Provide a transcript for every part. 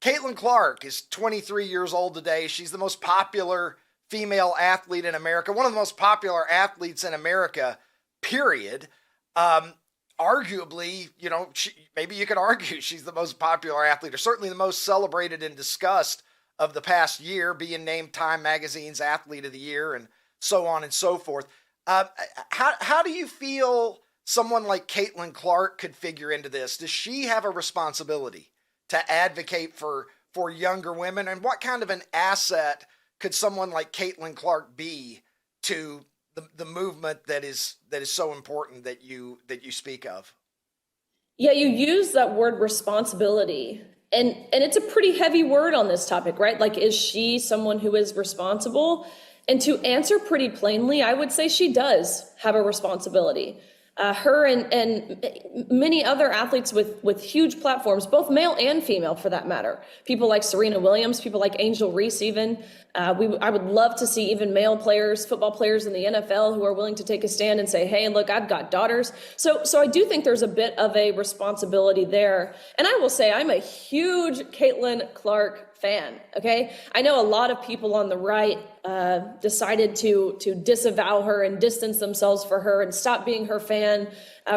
Caitlin Clark is 23 years old today. She's the most popular female athlete in America, one of the most popular athletes in America, period. Arguably, maybe you could argue she's the most popular athlete, or certainly the most celebrated and discussed of the past year, being named Time Magazine's Athlete of the Year and so on and so forth. How do you feel someone like Caitlin Clark could figure into this? Does she have a responsibility to advocate for younger women? And what kind of an asset could someone like Caitlin Clark be to the movement that is so important that you speak of? Yeah, you use that word responsibility. And it's a pretty heavy word on this topic, right? Like, is she someone who is responsible? And to answer pretty plainly, I would say she does have a responsibility. Her and many other athletes with huge platforms, both male and female for that matter. People like Serena Williams, people like Angel Reese even. I would love to see even male players, football players in the NFL who are willing to take a stand and say, hey, look, I've got daughters. So I do think there's a bit of a responsibility there. And I will say I'm a huge Caitlin Clark fan, okay? I know a lot of people on the right decided to disavow her and distance themselves for her and stop being her fan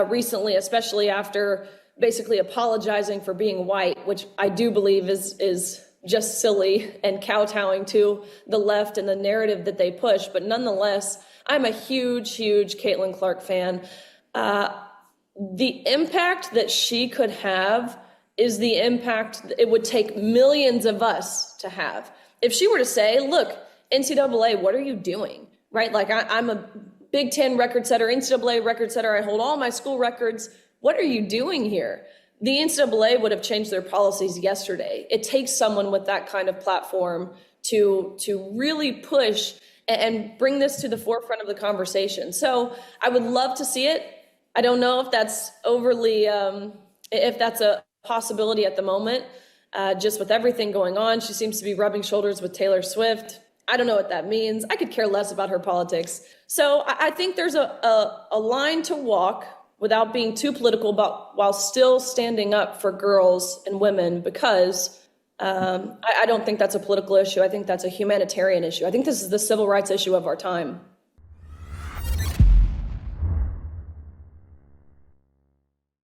recently, especially after basically apologizing for being white, which I do believe is just silly and kowtowing to the left and the narrative that they push. But nonetheless, I'm a huge Caitlin Clark fan. The impact that she could have is the impact it would take millions of us to have. If she were to say, look, NCAA, what are you doing? Right? Like, I'm a Big Ten record setter, NCAA record setter. I hold all my school records. What are you doing here? The NCAA would have changed their policies yesterday. It takes someone with that kind of platform to really push and bring this to the forefront of the conversation. So I would love to see it. I don't know if that's overly, if that's a possibility at the moment. Just with everything going on, she seems to be rubbing shoulders with Taylor Swift. I don't know what that means. I could care less about her politics. So I think there's a line to walk without being too political, but while still standing up for girls and women, because I don't think that's a political issue. I think that's a humanitarian issue. I think this is the civil rights issue of our time.